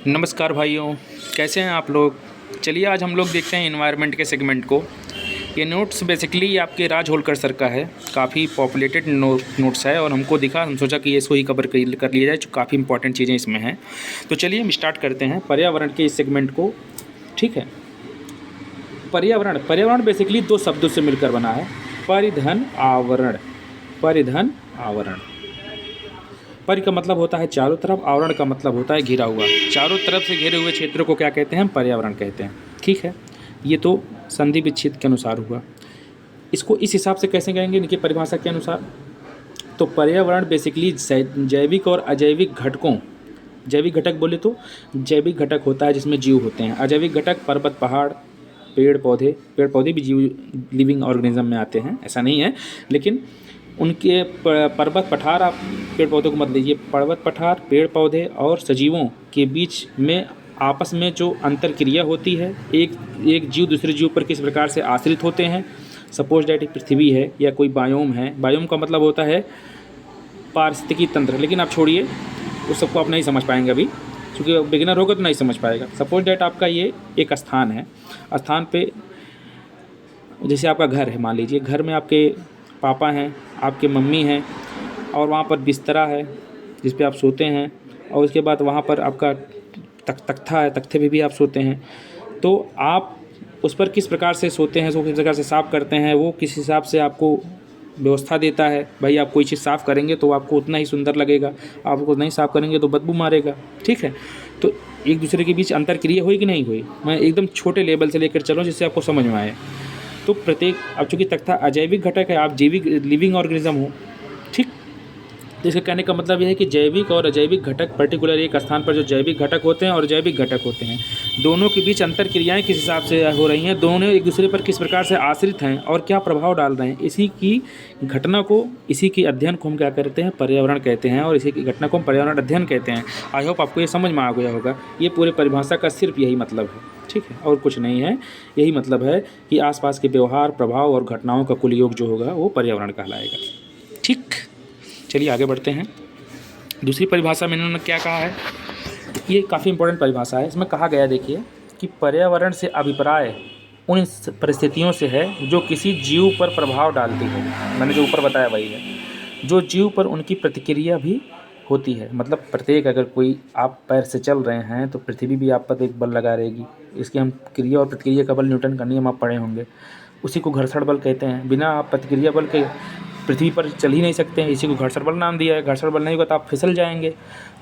नमस्कार भाइयों, कैसे हैं आप लोग। चलिए आज हम लोग देखते हैं एनवायरनमेंट के सेगमेंट को। ये नोट्स बेसिकली आपके राज होलकर सर का है, काफ़ी पॉपुलेटेड नोट्स है और हमको दिखा, हम सोचा कि इसको ही कवर कर लिया जाए, जो काफ़ी इंपॉर्टेंट चीज़ें इसमें हैं। तो चलिए हम स्टार्ट करते हैं पर्यावरण के इस सेगमेंट को। ठीक है, पर्यावरण बेसिकली दो शब्दों से मिलकर बना है, परिधन आवरण। परिधन आवरण, परि का मतलब होता है चारों तरफ, आवरण का मतलब होता है घिरा हुआ। चारों तरफ से घिरे हुए क्षेत्र को क्या कहते हैं? पर्यावरण कहते हैं। ठीक है, ये तो संधि विच्छेद के अनुसार हुआ। इसको इस हिसाब से कैसे कहेंगे इनकी परिभाषा के अनुसार? तो पर्यावरण बेसिकली जैविक और अजैविक घटकों, जैविक घटक बोले तो जैविक घटक होता है जिसमें जीव होते हैं, अजैविक घटक पर्वत पहाड़ पेड़ पौधे भी जीव लिविंग ऑर्गेनिज्म में आते हैं, ऐसा नहीं है, लेकिन उनके पर्वत पठार, आप पेड़ पौधों को मत लीजिए, पर्वत पठार पेड़ पौधे और सजीवों के बीच में आपस में जो अंतर क्रिया होती है, एक जीव दूसरे जीव पर किस प्रकार से आश्रित होते हैं। सपोज डैट पृथ्वी है या कोई बायोम है, बायोम का मतलब होता है पारिस्थितिकी तंत्र, लेकिन आप छोड़िए, उस सबको आप नहीं समझ पाएंगे अभी, क्योंकि बिगिनर होगा तो नहीं समझ पाएगा। सपोज डैट आपका ये एक स्थान है, स्थान पे जैसे आपका घर है, मान लीजिए घर में आपके पापा हैं, आपके मम्मी हैं, और वहाँ पर बिस्तरा है जिस पे आप सोते हैं, और उसके बाद वहाँ पर आपका तख्ता है, तख्ते पे भी आप सोते हैं। तो आप उस पर किस प्रकार से सोते हैं, उसको किस प्रकार से साफ़ करते हैं, वो किस हिसाब से आपको व्यवस्था देता है। भाई आप कोई चीज़ साफ़ करेंगे तो आपको उतना ही सुंदर लगेगा, आपको नहीं साफ़ करेंगे तो बदबू मारेगा। ठीक है, तो एक दूसरे के बीच अंतर क्रिया हुई कि नहीं हुई? मैं एकदम छोटे लेवल से लेकर चलूँ जिससे आपको समझ में आए। तो प्रत्येक, अब चूँकि तख्ता अजैविक घटक है, आप जैविक लिविंग ऑर्गेनिज्म हो, ठीक। तो इसका कहने का मतलब यह है कि जैविक और अजैविक घटक, पर्टिकुलर एक स्थान पर जो जैविक घटक होते हैं और जैविक घटक होते हैं, दोनों के बीच अंतर क्रियाएँ किस हिसाब से हो रही हैं, दोनों एक दूसरे पर किस प्रकार से आश्रित हैं और क्या प्रभाव डाल रहे हैं, इसी की घटना को, इसी के अध्ययन को हम क्या कहते हैं? पर्यावरण कहते हैं, और इसी की घटना को हम पर्यावरण अध्ययन कहते हैं। आई होप आपको ये समझ में आ गया होगा। ये पूरे परिभाषा का सिर्फ यही मतलब है, ठीक है, और कुछ नहीं है। यही मतलब है कि आसपास के व्यवहार, प्रभाव और घटनाओं का कुल योग जो होगा वो पर्यावरण कहलाएगा। ठीक, चलिए आगे बढ़ते हैं। दूसरी परिभाषा में इन्होंने क्या कहा है, ये काफ़ी इंपॉर्टेंट परिभाषा है। इसमें कहा गया, देखिए, कि पर्यावरण से अभिप्राय उन परिस्थितियों से है जो किसी जीव पर प्रभाव डालती है। मैंने जो ऊपर बताया वही है, जो जीव पर उनकी प्रतिक्रिया भी होती है। मतलब प्रत्येक, अगर कोई आप पैर से चल रहे हैं तो पृथ्वी भी आप पर एक बल लगा रहेगी। इसकी हम क्रिया और प्रतिक्रिया का बल न्यूटन का नियम आप पढ़े होंगे, उसी को घर्षण बल कहते हैं। बिना आप प्रतिक्रिया बल के पृथ्वी पर चल ही नहीं सकते हैं, इसी को घर्षण बल नाम दिया है। घर्षण बल नहीं होगा तो आप फिसल जाएंगे।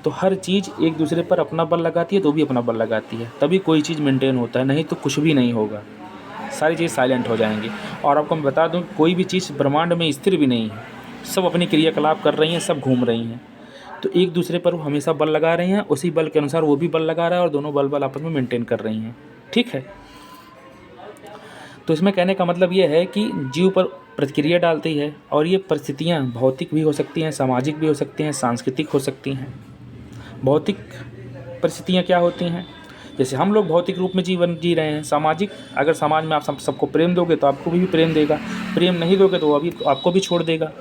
तो हर चीज़ एक दूसरे पर अपना बल लगाती है, तो भी अपना बल लगाती है, तभी कोई चीज़ मेंटेन होता है, नहीं तो कुछ भी नहीं होगा, सारी चीज़ साइलेंट हो जाएंगी। और आपको मैं बता दूं, कोई भी चीज़ ब्रह्मांड में स्थिर भी नहीं है, सब अपनी क्रियाकलाप कर रही हैं, सब घूम रही हैं। तो एक दूसरे पर वो हमेशा बल लगा रही हैं, उसी बल के अनुसार वो भी बल लगा रहा है, और दोनों बल आपस में मेंटेन कर रही हैं। ठीक है, तो इसमें कहने का मतलब ये है कि जीव पर प्रतिक्रिया डालती है, और ये परिस्थितियाँ भौतिक भी हो सकती हैं, सामाजिक भी हो सकती हैं, सांस्कृतिक हो सकती हैं। भौतिक परिस्थितियाँ क्या होती हैं? जैसे हम लोग भौतिक रूप में जीवन जी रहे हैं। सामाजिक, अगर समाज में आप सबको प्रेम दोगे तो आपको भी प्रेम देगा, प्रेम नहीं दोगे तो अभी आपको भी छोड़ देगा।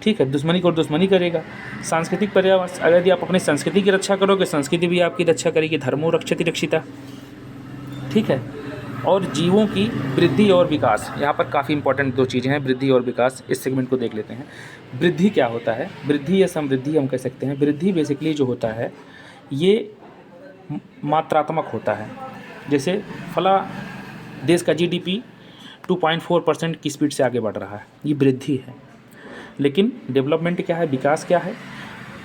ठीक है, दुश्मनी को दुश्मनी करेगा। सांस्कृतिक पर्यावरण, अगर यदि आप अपनी संस्कृति की रक्षा करोगे, संस्कृति भी आपकी रक्षा करेगी। धर्मो रक्षति रक्षिता। ठीक है, और जीवों की वृद्धि और विकास, यहाँ पर काफ़ी इंपॉर्टेंट दो चीज़ें हैं, वृद्धि और विकास। इस सेगमेंट को देख लेते हैं। वृद्धि क्या होता है? वृद्धि या समृद्धि हम कह सकते हैं। वृद्धि बेसिकली जो होता है ये मात्रात्मक होता है। जैसे फला देश का जीडीपी 2.4% की स्पीड से आगे बढ़ रहा है, ये वृद्धि है। लेकिन डेवलपमेंट क्या है, विकास क्या है?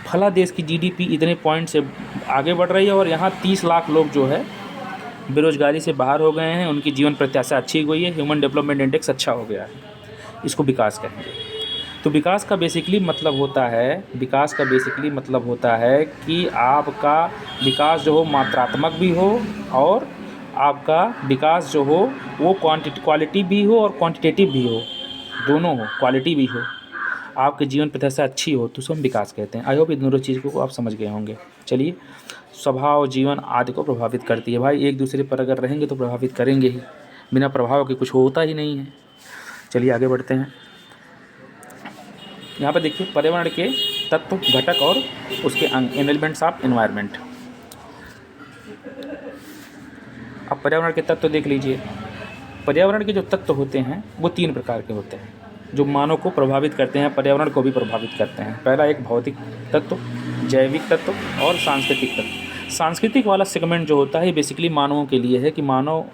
फला देश की जीडीपी इतने पॉइंट से आगे बढ़ रही है और यहाँ 30 लाख लोग जो है बेरोजगारी से बाहर हो गए हैं, उनकी जीवन प्रत्याशा अच्छी हुई है, ह्यूमन डेवलपमेंट इंडेक्स अच्छा हो गया है, इसको विकास कहेंगे। तो विकास का बेसिकली मतलब होता है कि आपका विकास जो हो मात्रात्मक भी हो, और आपका विकास जो हो वो क्वालिटी भी हो और क्वांटिटेटिव भी हो, दोनों हो, क्वालिटी भी हो, आपके जीवन प्रत्याशा अच्छी हो, तो उसको हम विकास कहते हैं। आई होप इन दोनों चीज़ को आप समझ गए होंगे। चलिए, स्वभाव, जीवन आदि को प्रभावित करती है। भाई एक दूसरे पर अगर रहेंगे तो प्रभावित करेंगे ही, बिना प्रभाव के कुछ होता ही नहीं है। चलिए आगे बढ़ते हैं। यहाँ पर देखिए, पर्यावरण के तत्व, घटक और उसके अंग, एलिमेंट्स ऑफ एनवायरनमेंट। अब पर्यावरण के तत्व देख लीजिए। पर्यावरण के जो तत्व होते हैं वो 3 प्रकार के होते हैं जो मानव को प्रभावित करते हैं, पर्यावरण को भी प्रभावित करते हैं। पहला एक भौतिक तत्व, जैविक तत्व और सांस्कृतिक तत्व। सांस्कृतिक वाला सेगमेंट जो होता है बेसिकली मानवों के लिए है कि मानव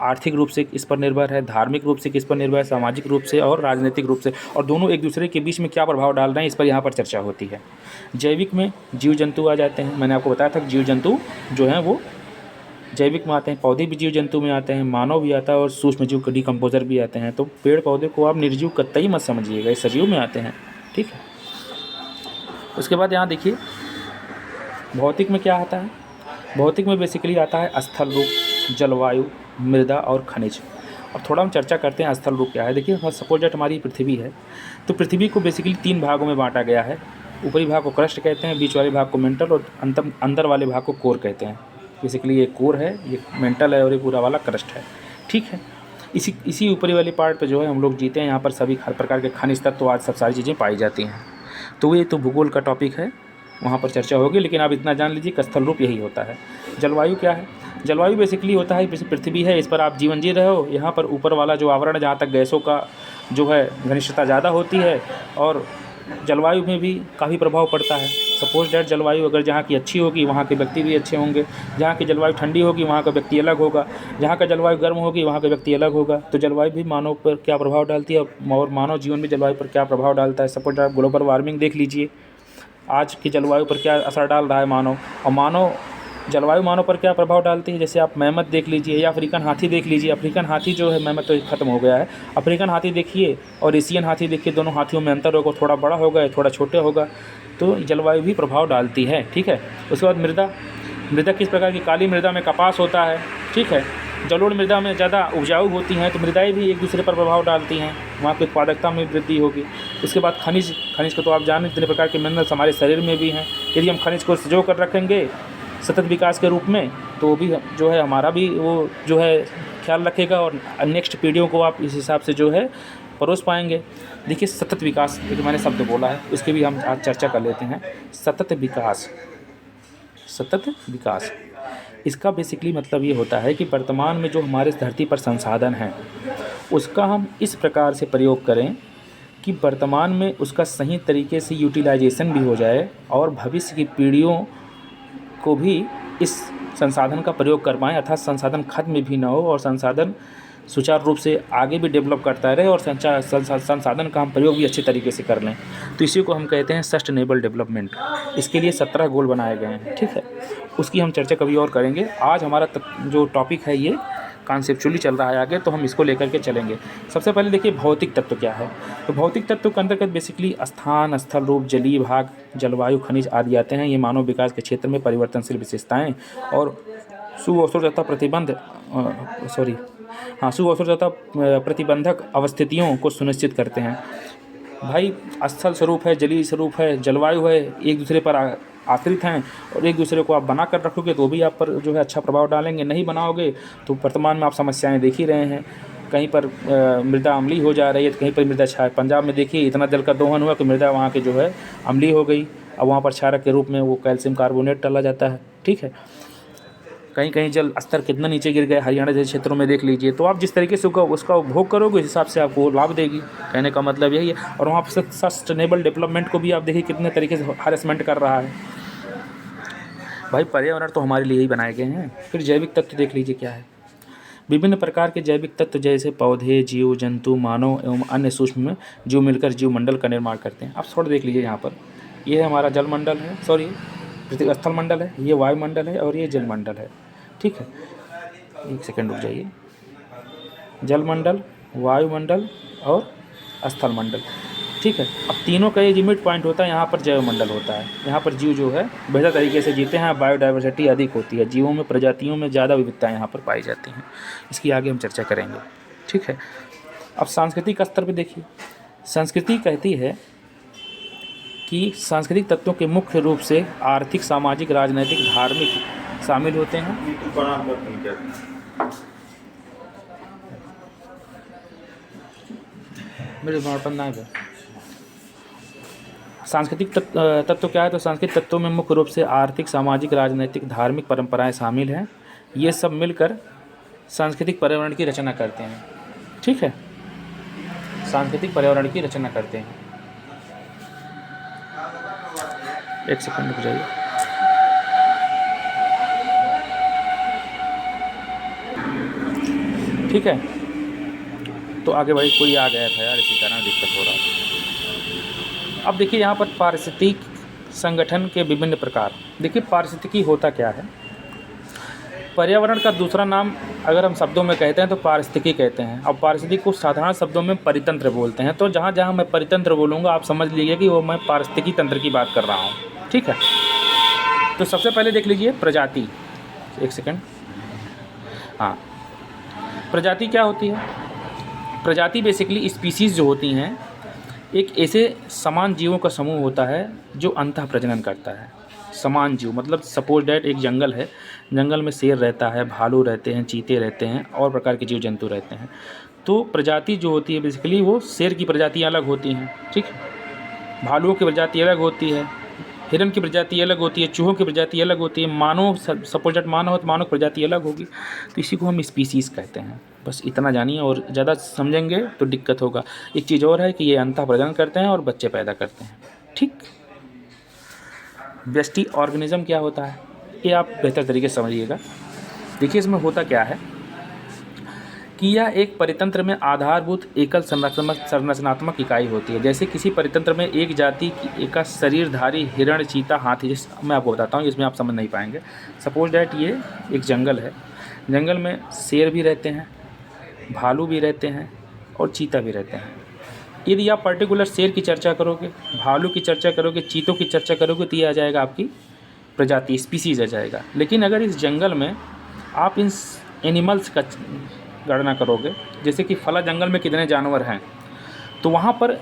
आर्थिक रूप से इस पर निर्भर है, धार्मिक रूप से किस पर निर्भर है, सामाजिक रूप से और राजनीतिक रूप से, और दोनों एक दूसरे के बीच में क्या प्रभाव डाल रहे हैं इस पर यहाँ पर चर्चा होती है। जैविक में जीव जंतु आ जाते हैं, मैंने आपको बताया था कि जीव जंतु जो हैं वो जैविक में आते हैं, पौधे भी जीव जंतु में आते हैं, मानव भी आता है और सूक्ष्म जीव डिकम्पोजर भी आते हैं। तो पेड़ पौधे को आप निर्जीव कतई मत समझिएगा, ये सजीव में आते हैं, ठीक है। उसके बाद यहाँ देखिए भौतिक में क्या आता है। भौतिक में बेसिकली आता है स्थल रूप, जलवायु, मृदा और खनिज। और थोड़ा हम चर्चा करते हैं स्थल रूप क्या है। देखिए सपोज दैट हमारी पृथ्वी है, तो पृथ्वी को बेसिकली 3 भागों में बांटा गया है। ऊपरी भाग को क्रस्ट कहते हैं, बीच वाले भाग को मेंटल और अंदर वाले भाग को कोर कहते हैं। बेसिकली ये कोर है, ये मेंटल है और ये पूरा वाला क्रस्ट है, ठीक है। इसी ऊपरी वाली पार्ट पे जो है हम लोग जीते हैं। यहाँ पर सभी हर प्रकार के खनिज तत्व आज सब सारी चीज़ें पाई जाती हैं। तो ये तो भूगोल का टॉपिक है, वहाँ पर चर्चा होगी, लेकिन आप इतना जान लीजिए कि स्थल रूप यही होता है। जलवायु क्या है। जलवायु बेसिकली होता है जैसे पृथ्वी है, इस पर आप जीवन जी रहे हो, यहाँ पर ऊपर वाला जो आवरण है जहाँ तक गैसों का जो है घनिष्ठता ज़्यादा होती है और जलवायु में भी काफ़ी प्रभाव पड़ता है। सपोज डैट जलवायु अगर जहाँ की अच्छी होगी वहाँ के व्यक्ति भी अच्छे होंगे, जहाँ की जलवायु ठंडी होगी वहाँ का व्यक्ति अलग होगा, जहाँ का जलवायु गर्म होगी वहाँ का व्यक्ति अलग होगा। तो जलवायु भी मानव पर क्या प्रभाव डालती है और मानव जीवन में जलवायु पर क्या प्रभाव डालता है। सपोज आप ग्लोबल वार्मिंग देख लीजिए, आज की जलवायु पर क्या असर डाल रहा है मानव, और मानव जलवायु मानव पर क्या प्रभाव डालती है। जैसे आप मेहमत देख लीजिए या अफ्रीकन हाथी देख लीजिए। अफ्रीकन हाथी जो है, मेहमत तो ख़त्म हो गया है, अफ्रीकन हाथी देखिए और एशियन हाथी देखिए, दोनों हाथियों में अंतर होगा, थोड़ा बड़ा होगा थोड़ा छोटे होगा। तो जलवायु भी प्रभाव डालती है, ठीक है। उसके बाद मृदा। मृदा किस प्रकार की, काली मृदा में कपास होता है, ठीक है। जलोढ़ मृदा में ज़्यादा उपजाऊ होती हैं, तो मृदाएँ भी एक दूसरे पर प्रभाव डालती हैं, वहाँ की उत्पादकता में वृद्धि होगी। उसके बाद खनिज। खनिज को तो आप जानें इतने प्रकार के मिनरल्स हमारे शरीर में भी हैं। यदि हम खनिज को संजो कर रखेंगे सतत विकास के रूप में, तो भी जो है हमारा भी वो जो है ख्याल रखेगा और नेक्स्ट पीढ़ियों को आप इस हिसाब से जो है परोस पाएंगे। देखिए सतत विकास, देखिए मैंने शब्द बोला है, इसके भी हम आज चर्चा कर लेते हैं। सतत विकास, सतत विकास, इसका बेसिकली मतलब ये होता है कि वर्तमान में जो हमारे धरती पर संसाधन हैं उसका हम इस प्रकार से प्रयोग करें कि वर्तमान में उसका सही तरीके से यूटिलाइजेशन भी हो जाए और भविष्य की पीढ़ियों को भी इस संसाधन का प्रयोग कर पाएँ, अर्थात संसाधन खत्म भी ना हो और संसाधन सुचारू रूप से आगे भी डेवलप करता रहे और संसाधन का हम प्रयोग भी अच्छे तरीके से कर लें। तो इसी को हम कहते हैं सस्टेनेबल डेवलपमेंट। इसके लिए 17 गोल बनाए गए हैं, ठीक है। उसकी हम चर्चा कभी और करेंगे। आज हमारा जो टॉपिक है ये कॉन्सेप्चुअली चल रहा है आगे, तो हम इसको लेकर के चलेंगे। सबसे पहले देखिए भौतिक तत्व क्या है। तो भौतिक तत्व के अंतर्गत बेसिकली स्थान, स्थल रूप, जलीय भाग, जलवायु, खनिज आदि आते हैं। ये मानव विकास के क्षेत्र में परिवर्तनशील विशेषताएं और सुअवसर तथा सुअवसर तथा प्रतिबंधक अवस्थितियों को सुनिश्चित करते हैं। भाई स्थल स्वरूप है, जलीय स्वरूप है, जलवायु है, एक दूसरे पर आश्रित हैं और एक दूसरे को आप बना कर रखोगे तो भी आप पर जो है अच्छा प्रभाव डालेंगे। नहीं बनाओगे तो वर्तमान में आप समस्याएं देख ही रहे हैं। कहीं पर मृदा अम्लीय हो जा रही है, तो कहीं पर मृदा क्षारक। पंजाब में देखिए इतना जल का दोहन हुआ कि मृदा वहाँ के जो है अम्लीय हो गई। अब वहाँ पर क्षारक के रूप में वो कैल्शियम कार्बोनेट डाला जाता है, ठीक है। कहीं कहीं जल स्तर कितना नीचे गिर गया, हरियाणा जैसे क्षेत्रों में देख लीजिए। तो आप जिस तरीके से उसका उपभोग करोगे उस हिसाब से आपको लाभ देगी, कहने का मतलब यही है। और वहाँ पर सस्टेनेबल डेवलपमेंट को भी आप देखिए कितने तरीके से हैरेसमेंट कर रहा है। भाई पर्यावरण तो हमारे लिए ही बनाए गए हैं। फिर जैविक तत्व देख लीजिए क्या है। विभिन्न प्रकार के जैविक तत्व जैसे पौधे, जीव जंतु, मानव एवं अन्य सूक्ष्म जीव मिलकर जीवमंडल का निर्माण करते हैं। आप थोड़ा देख लीजिए यहाँ पर, ये है हमारा जलमंडल है, स्थल मंडल है, ये वायुमंडल है और ये जलमंडल है, ठीक है। एक सेकंड रुक जाइए। जलमंडल, वायुमंडल और स्थल मंडल, ठीक है। अब तीनों का ये लिमिट पॉइंट होता है, यहाँ पर जैवमंडल होता है। यहाँ पर जीव जो है बेहतर तरीके से जीते हैं, बायोडाइवर्सिटी अधिक होती है, जीवों में प्रजातियों में ज़्यादा विविधताएँ यहाँ पर पाई जाती हैं। इसकी आगे हम चर्चा करेंगे, ठीक है। अब सांस्कृतिक स्तर पर देखिए, संस्कृति कहती है कि सांस्कृतिक तत्वों के मुख्य रूप से आर्थिक, सामाजिक, राजनैतिक, धार्मिक शामिल होते हैं। मेरे सांस्कृतिक तत्व क्या है, तो सांस्कृतिक तत्वों में मुख्य रूप से आर्थिक, सामाजिक, राजनीतिक, धार्मिक परंपराएं शामिल हैं। ये सब मिलकर सांस्कृतिक पर्यावरण की रचना करते हैं। ठीक है, सांस्कृतिक पर्यावरण की रचना करते हैं। एक सेकंड रुक जाइए। ठीक है, तो आगे भाई कोई आ गया था यार, इसी कारण दिक्कत हो रहा था। अब देखिए यहाँ पर पारिस्थितिक संगठन के विभिन्न प्रकार। देखिए पारिस्थितिकी होता क्या है। पर्यावरण का दूसरा नाम अगर हम शब्दों में कहते हैं तो पारिस्थितिकी कहते हैं। अब पारिस्थितिकी को साधारण शब्दों में परितंत्र बोलते हैं। तो जहाँ जहाँ मैं परितंत्र बोलूँगा आप समझ लीजिए कि वो मैं पारिस्थितिकी तंत्र की बात कर रहा हूँ। ठीक है, तो सबसे पहले देख लीजिए प्रजाति। एक सेकंड, हाँ, प्रजाति क्या होती है। प्रजाति बेसिकली स्पीसीज़ जो होती हैं एक ऐसे समान जीवों का समूह होता है जो अंतः प्रजनन करता है। समान जीव मतलब सपोज डैट एक जंगल है, जंगल में शेर रहता है, भालू रहते हैं, चीते रहते हैं और प्रकार के जीव जंतु रहते हैं। तो प्रजाति जो होती है बेसिकली वो शेर की प्रजातियाँ अलग होती हैं। ठीक है, भालुओं की प्रजाति अलग होती है, हिरन की प्रजाति अलग होती है, चूहों की प्रजाति अलग होती है, मानव सपोज डैट मानव हो तो मानव की प्रजाति अलग होगी। तो इसी को हम स्पीसीज़ कहते हैं। बस इतना जानिए, और ज़्यादा समझेंगे तो दिक्कत होगा। एक चीज़ और है कि ये अंतः प्रजनन करते हैं और बच्चे पैदा करते हैं। ठीक, व्यष्टि ऑर्गेनिज्म क्या होता है ये आप बेहतर तरीके से समझिएगा। देखिए इसमें होता क्या है कि यह एक परितंत्र में आधारभूत एकल संरचनात्मक इकाई होती है। जैसे किसी परितंत्र में एक जाति का शरीरधारी हिरण, चीता, हाथी, जैसे मैं आपको बताता हूँ, इसमें आप समझ नहीं पाएंगे। सपोज डैट ये एक जंगल है, जंगल में शेर भी रहते हैं, भालू भी रहते हैं और चीता भी रहते हैं। यदि आप पर्टिकुलर शेर की चर्चा करोगे, भालू की चर्चा करोगे, चीतों की चर्चा करोगे तो ये आ जाएगा आपकी प्रजाति, स्पीसीज आ जाएगा। लेकिन अगर इस जंगल में आप इन एनिमल्स का गणना करोगे, जैसे कि फला जंगल में कितने जानवर हैं, तो वहाँ पर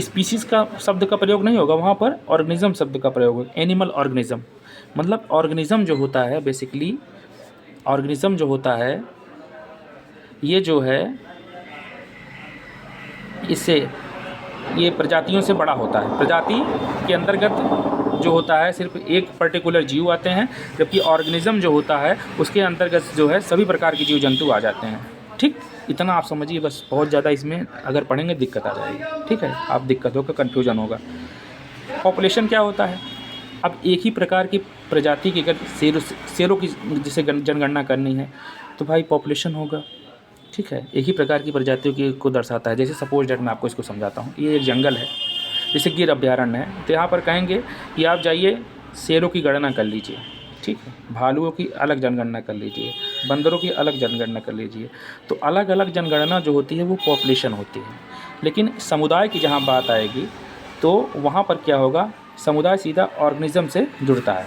स्पीसीज़ का शब्द का प्रयोग नहीं होगा, वहाँ पर ऑर्गेनिज्म शब्द का प्रयोग होगा। एनिमल ऑर्गेनिज्म मतलब ऑर्गेनिज्म जो होता है बेसिकली, ऑर्गेनिज्म जो होता है ये जो है इससे ये प्रजातियों से बड़ा होता है। प्रजाति के अंतर्गत जो होता है सिर्फ एक पर्टिकुलर जीव आते हैं, जबकि ऑर्गेनिज्म जो होता है उसके अंतर्गत जो है सभी प्रकार के जीव जंतु आ जाते हैं। ठीक, इतना आप समझिए बस। बहुत ज़्यादा इसमें अगर पढ़ेंगे दिक्कत आ जाएगी। ठीक है, आप दिक्कत होगा, कन्फ्यूजन होगा। पॉपुलेशन क्या होता है। अब एक ही प्रकार की प्रजाति की अगर शेरों की जैसे जनगणना करनी है तो भाई पॉपुलेशन होगा। ठीक है, एक ही प्रकार की प्रजातियों की को दर्शाता है। जैसे सपोज डेट मैं आपको इसको समझाता हूँ। ये एक जंगल है, जैसे गिर अभ्यारण्य है, तो यहाँ पर कहेंगे कि आप जाइए शेरों की गणना कर लीजिए। ठीक है, भालुओं की अलग जनगणना कर लीजिए, बंदरों की अलग जनगणना कर लीजिए। तो अलग अलग जनगणना जो होती है वो पॉपुलेशन होती है। लेकिन समुदाय की जहाँ बात आएगी तो वहाँ पर क्या होगा, समुदाय सीधा ऑर्गेनिज्म से जुड़ता है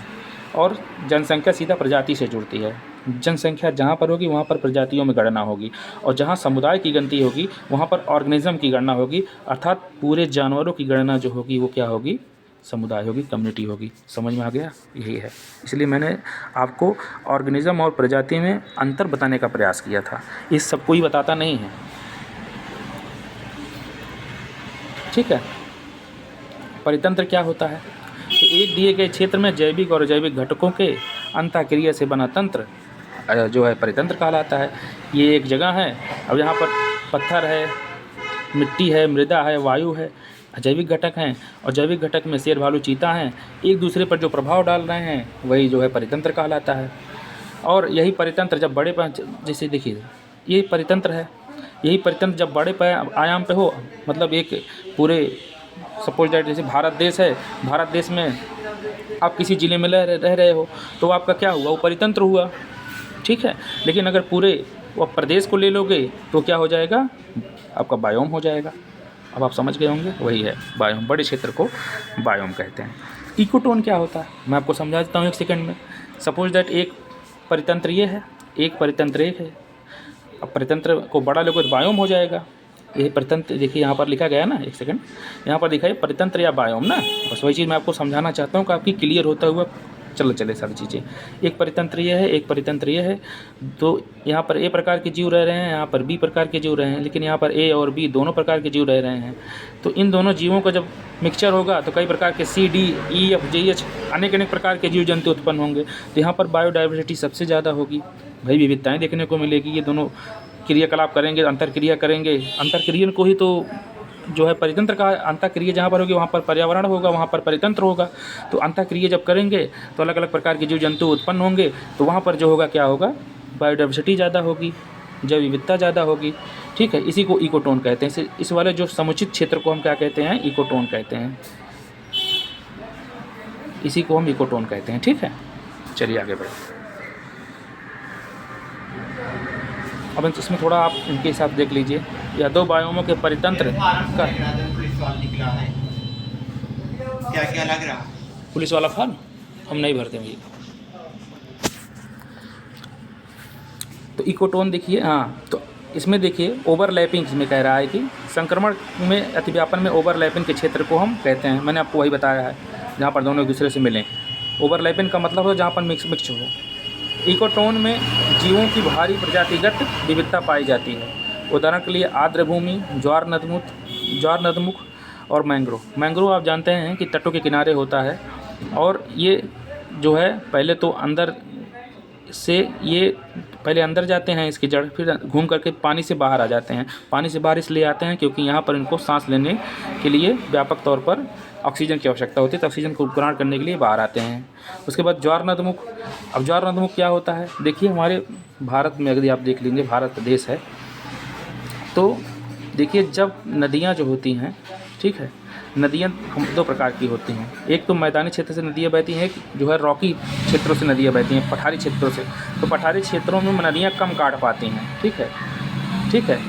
और जनसंख्या सीधा प्रजाति से जुड़ती है। जनसंख्या जहाँ पर होगी वहाँ पर प्रजातियों में गणना होगी, और जहाँ समुदाय की गिनती होगी वहाँ पर ऑर्गेनिज्म की गणना होगी। अर्थात पूरे जानवरों की गणना जो होगी वो क्या होगी, समुदाय होगी, कम्युनिटी होगी। समझ में आ गया, यही है। इसलिए मैंने आपको ऑर्गेनिज्म और प्रजाति में अंतर बताने का प्रयास किया था, इस सब कोई बताता नहीं है। ठीक है, परितंत्र क्या होता है कि एक दिए गए क्षेत्र में जैविक और अजैविक घटकों के अंतःक्रिया से बना तंत्र जो है परितंत्र कहलाता है। ये एक जगह है, अब यहाँ पर पत्थर है, मिट्टी है, मृदा है, वायु है, अजैविक घटक हैं, और जैविक घटक में शेर, भालू, चीता हैं। एक दूसरे पर जो प्रभाव डाल रहे हैं वही जो है परितंत्र कहलाता है। और यही परितंत्र जब बड़े जैसे देखिए ये परितंत्र है, यही परितंत्र जब बड़े आयाम पे हो, मतलब एक पूरे सपोज दैट जैसे भारत देश है, भारत देश में आप किसी ज़िले में रह रहे हो तो आपका क्या हुआ, वो परितंत्र हुआ। ठीक है, लेकिन अगर पूरे वो प्रदेश को ले लोगे तो क्या हो जाएगा, आपका बायोम हो जाएगा। अब आप समझ गए होंगे, वही है बायोम, बड़े क्षेत्र को बायोम कहते हैं। इकोटोन क्या होता है मैं आपको समझा देता हूँ एक सेकंड में। सपोज दैट एक परितंत्र ये है, एक परितंत्र एक है। अब परितंत्र को बड़ा लोगे तो बायोम हो जाएगा। ये परितंत्र देखिए यहाँ पर लिखा गया ना, एक सेकंड, यहाँ पर लिखा है परितंत्र या बायोम ना, बस वही चीज़ मैं आपको समझाना चाहता हूँ कि आपकी क्लियर होता हुआ चले सारी चीज़ें। एक परितंत्र ये है, एक परितंत्र ये है। तो यहाँ पर ए प्रकार के जीव रह रहे हैं, यहाँ पर बी प्रकार के जीव रहे हैं, लेकिन यहाँ पर ए और बी दोनों प्रकार के जीव रह रहे हैं। तो इन दोनों जीवों का जब मिक्सचर होगा तो कई प्रकार के C D E F G H अनेक प्रकार के जीव जंतु उत्पन्न होंगे। तो यहाँ पर बायोडाइवर्सिटी सबसे ज़्यादा होगी, भाई विविधताएँ देखने को मिलेगी। ये दोनों क्रियाकलाप करेंगे, अंतरक्रिया करेंगे। अंतरक्रिया को ही तो जो है परितंत्र का, अंतःक्रिया जहाँ पर होगी वहाँ पर पर्यावरण होगा, वहाँ पर परितंत्र होगा। तो अंतःक्रिया जब करेंगे तो अलग अलग प्रकार के जीव जंतु उत्पन्न होंगे। तो वहाँ पर जो होगा क्या होगा, बायोडाइवर्सिटी ज़्यादा होगी, जैव विविधता ज़्यादा होगी। ठीक है, इसी को इकोटोन कहते हैं। इस वाले जो समुचित क्षेत्र को हम क्या कहते हैं, इकोटोन कहते हैं। इसी को हम इकोटोन कहते हैं। ठीक है, चलिए आगे बढ़े। अब इसमें थोड़ा आप इनके हिसाब देख लीजिए। या दो बायोमों के परितंत्र का क्या क्या लग रहा, पुलिस वाला फॉर्म हम नहीं भरते भैया। तो इकोटोन देखिए, हाँ, तो इसमें देखिए ओवरलैपिंग इसमें कह रहा है कि संक्रमण में अतिव्यापन में ओवरलैपिंग के क्षेत्र को हम कहते हैं। मैंने आपको वही बताया है, जहाँ पर दोनों एक दूसरे से मिलें। ओवरलैपिंग का मतलब हो जहाँ पर मिक्स हो। इकोटोन में जीवों की भारी प्रजातिगत विविधता पाई जाती है। उदाहरण के लिए आर्द्र भूमि, ज्वार नदमुख और मैंग्रोव आप जानते हैं कि तटों के किनारे होता है। और ये जो है पहले तो अंदर से ये पहले अंदर जाते हैं इसकी जड़, फिर घूम करके पानी से बाहर आ जाते हैं। पानी से बाहर इसलिए आते हैं क्योंकि यहाँ पर इनको सांस लेने के लिए व्यापक तौर पर ऑक्सीजन की आवश्यकता होती है। तो ऑक्सीजन को ग्रहण करने के लिए बाहर आते हैं। उसके बाद ज्वार नदमुख। अब ज्वार नदमुख क्या होता है, देखिए हमारे भारत में यदि आप देख लेंगे, भारत देश है, तो देखिए जब नदियाँ जो होती हैं, ठीक है, नदियाँ दो प्रकार की होती हैं। एक तो मैदानी क्षेत्र से नदियाँ बहती हैं, एक जो है रॉकी क्षेत्रों से नदियाँ बहती हैं, पठारी क्षेत्रों से। तो पठारी क्षेत्रों में नदियाँ कम काट पाती हैं। ठीक है,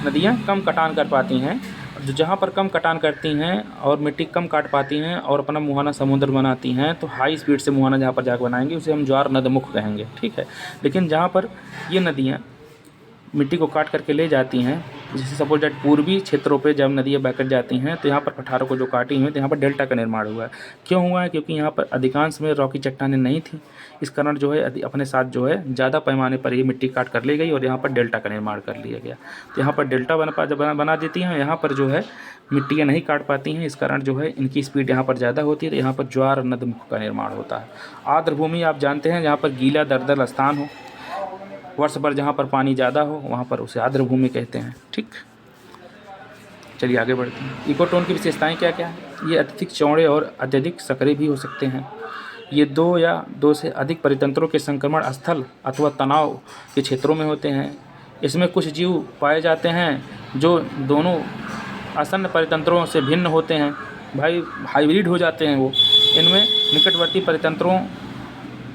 नदियाँ कम कटान कर पाती हैं। जो जहाँ पर कम कटान करती हैं और मिट्टी कम काट पाती हैं और अपना मुहाना समुद्र बनाती हैं, तो हाई स्पीड से मुहाना जहाँ पर जाकर बनाएंगे उसे हम ज्वार नदमुख कहेंगे। ठीक है, लेकिन जहाँ पर ये नदियाँ मिट्टी को काट करके ले जाती हैं, जैसे सपोज दैट पूर्वी क्षेत्रों पे जब नदियाँ बहकर जाती हैं तो यहाँ पर पठारों को जो काटी हुई तो यहाँ पर डेल्टा का निर्माण हुआ है। क्यों हुआ है, क्योंकि यहाँ पर अधिकांश में रॉकी चट्टानें नहीं थी। इस कारण जो है अपने साथ जो है ज़्यादा पैमाने पर ये मिट्टी काट कर ले गई और यहाँ पर डेल्टा का निर्माण कर लिया गया। तो यहाँ पर डेल्टा बना देती हैं, यहाँ पर जो है मिट्टियाँ नहीं काट पाती हैं। इस कारण जो है इनकी स्पीड यहाँ पर ज़्यादा होती है, तो यहाँ पर ज्वार नदमुख का निर्माण होता है। आर्द्र भूमि आप जानते हैं, जहाँ पर गीला दलदल स्थान हो, वर्ष भर जहाँ पर पानी ज़्यादा हो, वहाँ पर उसे आर्द्र भूमि कहते हैं। ठीक, चलिए आगे बढ़ते हैं। इकोटोन की विशेषताएं क्या क्या हैं। ये अत्यधिक चौड़े और अत्यधिक संकरे भी हो सकते हैं। ये दो या दो से अधिक परितंत्रों के संक्रमण स्थल अथवा तनाव के क्षेत्रों में होते हैं। इसमें कुछ जीव पाए जाते हैं जो दोनों आसन्न परितंत्रों से भिन्न होते हैं, भाई हाइब्रिड हो जाते हैं वो। इनमें निकटवर्ती परितंत्रों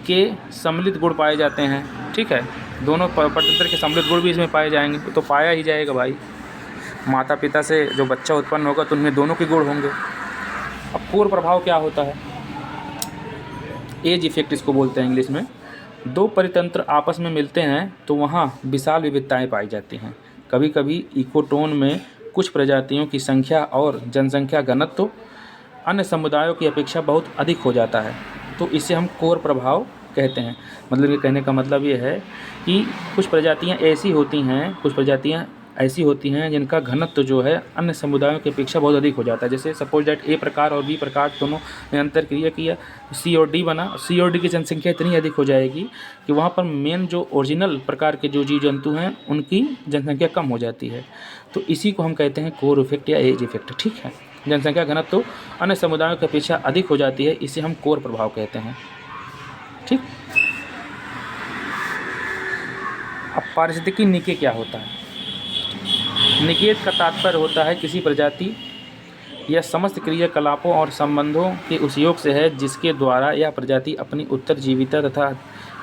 के सम्मिलित गुण पाए जाते हैं। ठीक है, दोनों परितंत्र के सम्मिलित गुण भी इसमें पाए जाएंगे, तो पाया ही जाएगा भाई। माता पिता से जो बच्चा उत्पन्न होगा तो उनमें दोनों के गुण होंगे। अब पूर्व प्रभाव क्या होता है, एज इफेक्ट इसको बोलते हैं इंग्लिश में। दो परितंत्र आपस में मिलते हैं तो वहाँ विशाल विविधताएं पाई जाती हैं। कभी कभी इकोटोन में कुछ प्रजातियों की संख्या और जनसंख्या घनत्व अन्य समुदायों की अपेक्षा बहुत अधिक हो जाता है, तो इसे हम कोर प्रभाव कहते हैं। मतलब ये कहने का मतलब ये है कि कुछ प्रजातियाँ ऐसी होती हैं जिनका घनत्व जो है अन्य समुदायों की अपेक्षा बहुत अधिक हो जाता है। जैसे सपोज दैट ए प्रकार और बी प्रकार दोनों ने अंतरक्रिया किया, सी और डी बना। सी और डी की जनसंख्या इतनी अधिक हो जाएगी कि वहाँ पर मेन जो ओरिजिनल प्रकार के जो जीव जंतु हैं उनकी जनसंख्या कम हो जाती है। तो इसी को हम कहते हैं कोर इफेक्ट या एज इफेक्ट। ठीक है, जनसंख्या घनत्व अन्य समुदायों की अपेक्षा अधिक हो जाती है, इसे हम कोर प्रभाव कहते हैं। ठीक, अब पारिस्थितिकी निके क्या होता है। निकेत का तात्पर्य होता है किसी प्रजाति या समस्त क्रियाकलापों और संबंधों के उस योग से है जिसके द्वारा यह प्रजाति अपनी उत्तरजीविता तथा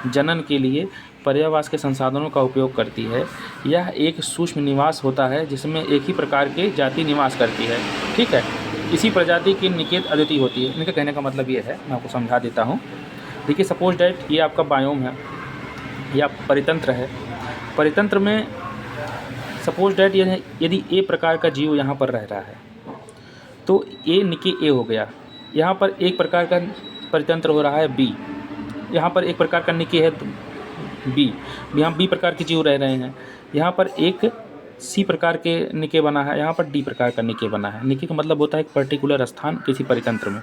जनन के लिए पर्यावास के संसाधनों का उपयोग करती है। यह एक सूक्ष्म निवास होता है जिसमें एक ही प्रकार के जाति निवास करती है। ठीक है, इसी प्रजाति की निकेत अद्वितीय होती है। इनका कहने का मतलब ये है, मैं आपको समझा देता हूँ। देखिए सपोज डैट ये आपका बायोम है या परितंत्र है। परितंत्र में सपोज डैट यदि ए प्रकार का जीव यहाँ पर रह रहा है तो ए निके ए हो गया। यहाँ पर एक प्रकार का परितंत्र हो रहा है बी, यहाँ पर एक प्रकार का निके है बी, यहाँ बी प्रकार के जीव रह रहे हैं, यहाँ पर एक सी प्रकार के निके बना है, यहाँ पर डी प्रकार का निके बना है। निके का मतलब होता है एक पर्टिकुलर स्थान किसी परितंत्र में,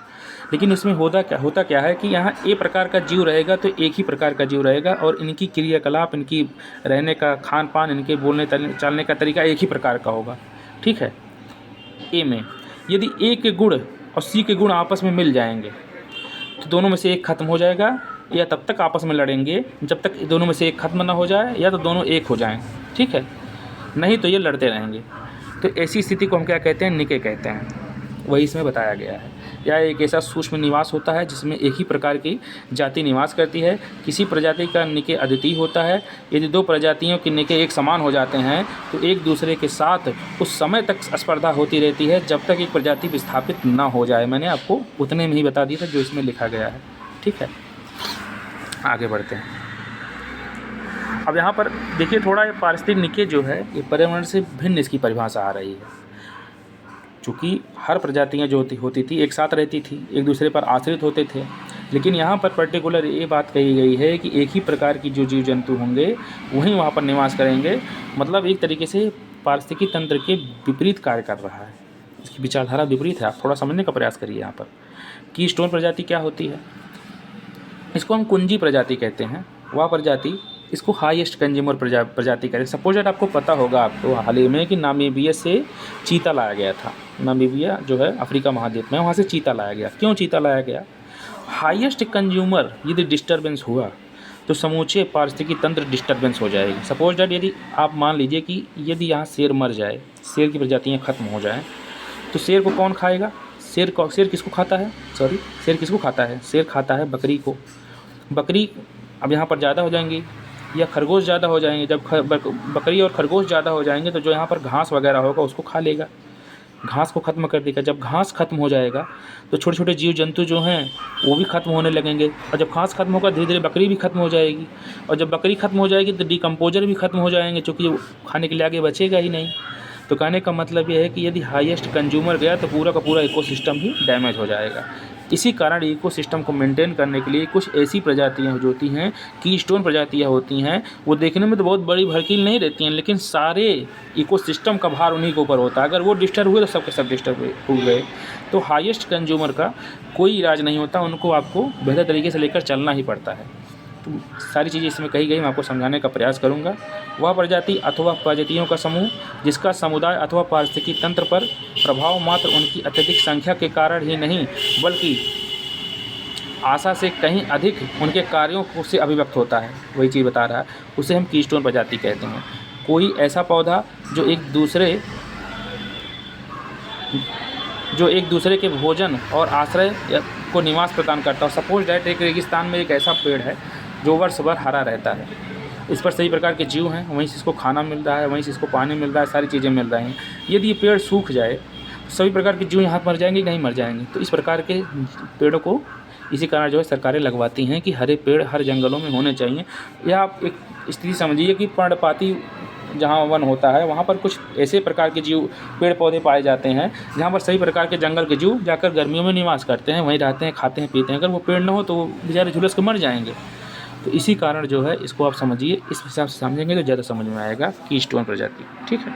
लेकिन इसमें होता क्या है कि यहाँ ए प्रकार का जीव रहेगा तो एक ही प्रकार का जीव रहेगा और इनकी क्रियाकलाप, इनकी रहने का खान पान, इनके बोलने चालने का तरीका एक ही प्रकार का होगा। ठीक है। ए में यदि ए के गुण और सी के गुण आपस में मिल जाएंगे तो दोनों में से एक खत्म हो जाएगा, या तब तक आपस में लड़ेंगे जब तक दोनों में से एक खत्म ना हो जाए, या तो दोनों एक हो जाएं। ठीक है, नहीं तो ये लड़ते रहेंगे। तो ऐसी स्थिति को हम क्या कहते हैं? निके कहते हैं। वही इसमें बताया गया है। यह एक ऐसा सूक्ष्म निवास होता है जिसमें एक ही प्रकार की जाति निवास करती है। किसी प्रजाति का निके अद्वितीय होता है। यदि दो प्रजातियों के निके एक समान हो जाते हैं तो एक दूसरे के साथ उस समय तक स्पर्धा होती रहती है जब तक एक प्रजाति विस्थापित ना हो जाए। मैंने आपको उतने में ही बता दिया था जो इसमें लिखा गया है। ठीक है, आगे बढ़ते हैं। अब यहाँ पर देखिए थोड़ा, ये पारिस्थितिक निके जो है ये पर्यावरण से भिन्न इसकी परिभाषा आ रही है। चूँकि हर प्रजातियाँ जो होती थी एक साथ रहती थी, एक दूसरे पर आश्रित होते थे, लेकिन यहाँ पर पर्टिकुलर ये बात कही गई है कि एक ही प्रकार की जो जीव जंतु होंगे वहीं वहाँ पर निवास करेंगे। मतलब एक तरीके से पारिस्थितिकी तंत्र के विपरीत कार्य कर रहा है। इसकी विचारधारा विपरीत है। आप थोड़ा समझने का प्रयास करिए। यहाँ पर कीस्टोन प्रजाति क्या होती है? इसको हम कुंजी प्रजाति कहते हैं। वह प्रजाति, इसको हाईएस्ट कंज्यूमर प्रजाति कहते हैं। सपोज दैट आपको पता होगा आपको हाल ही में कि नामीबिया से चीता लाया गया था। नामीबिया जो है अफ्रीका महाद्वीप में, वहाँ से चीता लाया गया। क्यों चीता लाया गया? हाईएस्ट कंज्यूमर यदि डिस्टर्बेंस हुआ तो समूचे पारिस्थितिकी तंत्र डिस्टर्बेंस हो जाएगी। सपोज दैट यदि आप मान लीजिए कि यदि यहाँ शेर मर जाए, शेर की प्रजातियाँ खत्म हो जाएँ, तो शेर को कौन खाएगा? शेर किसको खाता है? शेर किसको खाता है? शेर खाता है बकरी को। बकरी अब यहाँ पर ज़्यादा हो जाएंगी या खरगोश ज़्यादा हो जाएंगे। जब बकरी और खरगोश ज़्यादा हो जाएंगे तो जो यहाँ पर घास वगैरह होगा उसको खा लेगा, घास को ख़त्म कर देगा। जब घास खत्म हो जाएगा तो छोटे छोटे जीव जंतु जो हैं वो भी खत्म होने लगेंगे, और जब घास खत्म होगा धीरे धीरे बकरी भी खत्म हो जाएगी, और जब बकरी खत्म हो जाएगी तो डिकम्पोजर भी खत्म हो जाएंगे, क्योंकि वो खाने के लिए आगे बचेगा ही नहीं। तो कहने का मतलब ये है कि यदि हाईएस्ट कंज्यूमर गया तो पूरा का पूरा इकोसिस्टम ही डैमेज हो जाएगा। इसी कारण इकोसिस्टम को मेंटेन करने के लिए कुछ ऐसी प्रजातियां जो होती हैं, कीस्टोन प्रजातियां होती हैं, वो देखने में तो बहुत बड़ी भड़कील नहीं रहती हैं, लेकिन सारे इकोसिस्टम का भार उन्हीं के ऊपर होता है। अगर वो डिस्टर्ब हुए तो सबके सब डिस्टर्ब हो गए। तो हाईएस्ट कंज्यूमर का कोई इलाज नहीं होता, उनको आपको बेहतर तरीके से लेकर चलना ही पड़ता है। तो सारी चीज़ें इसमें कही गई, मैं आपको समझाने का प्रयास करूंगा। वह प्रजाति अथवा प्रजातियों का समूह जिसका समुदाय अथवा पारिस्थितिकी तंत्र पर प्रभाव मात्र उनकी अत्यधिक संख्या के कारण ही नहीं बल्कि आशा से कहीं अधिक उनके कार्यों से अभिव्यक्त होता है, वही चीज़ बता रहा है, उसे हम कीस्टोन प्रजाति कहते हैं। कोई ऐसा पौधा जो एक दूसरे के भोजन और आश्रय को निवास प्रदान करता हो। सपोज दैट एक रेगिस्तान में एक ऐसा पेड़ है जो वर्ष भर हरा रहता है, इस पर सभी प्रकार के जीव हैं, वहीं से इसको खाना मिल रहा है, वहीं से इसको पानी मिल रहा है, सारी चीज़ें मिल रही हैं। यदि ये पेड़ सूख जाए तो सभी प्रकार के जीव यहाँ मर जाएंगे, नहीं मर जाएंगे। तो इस प्रकार के पेड़ों को इसी कारण जो है सरकारें लगवाती हैं कि हरे पेड़ हर जंगलों में होने चाहिए। या आप एक स्थिति समझिए कि पर्णपाती जहाँ वन होता है वहाँ पर कुछ ऐसे प्रकार के जीव पेड़ पौधे पाए जाते हैं जहाँ पर सभी प्रकार के जंगल के जीव जाकर गर्मियों में निवास करते हैं, वहीं रहते हैं, खाते हैं, पीते हैं। अगर वो पेड़ न हो तो वो बेचारे झुलस के मर जाएंगे। तो इसी कारण जो है इसको आप समझिए, इस हिसाब से समझेंगे तो ज़्यादा समझ में आएगा। कीस्टोन प्रजाति, ठीक है,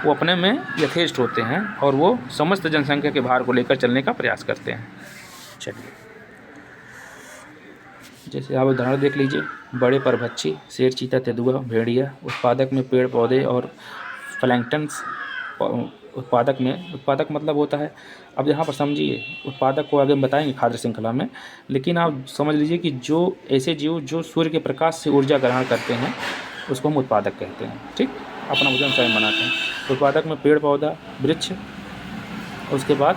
वो अपने में यथेष्ट होते हैं और वो समस्त जनसंख्या के भार को लेकर चलने का प्रयास करते हैं। चलिए, जैसे आप उदाहरण देख लीजिए, बड़े परभक्षी शेर, चीता, तेंदुआ, भेड़िया। उत्पादक में पेड़ पौधे और प्लैंक्टन्स। उत्पादक मतलब होता है, अब यहाँ पर समझिए, उत्पादक को आगे हम बताएंगे खाद्य श्रृंखला में, लेकिन आप समझ लीजिए कि जो ऐसे जीव जो सूर्य के प्रकाश से ऊर्जा ग्रहण करते हैं उसको हम उत्पादक कहते हैं। ठीक, अपना भोजन स्वयं बनाते हैं। उत्पादक में पेड़ पौधा, वृक्ष, उसके बाद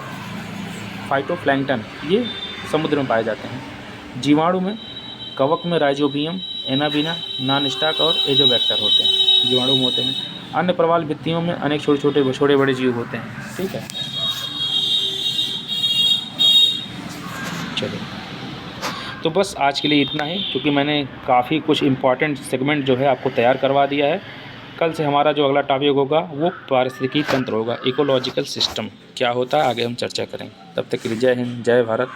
फाइटोप्लैंक्टन, ये समुद्र में पाए जाते हैं। जीवाणु में कवक में राइजोबियम, एनाबिना, नॉन स्टॉक और एजोबैक्टर होते हैं, जीवाणु में होते हैं। अन्य प्रवाल भित्तियों में अनेक छोटे बड़े जीव होते हैं। ठीक है, चलिए, तो बस आज के लिए इतना ही, क्योंकि मैंने काफ़ी कुछ इम्पॉर्टेंट सेगमेंट जो है आपको तैयार करवा दिया है। कल से हमारा जो अगला टॉपिक होगा वो पारिस्थितिकी तंत्र होगा, इकोलॉजिकल सिस्टम क्या होता है, आगे हम चर्चा करेंगे। तब तक के लिए जय हिंद, जय भारत।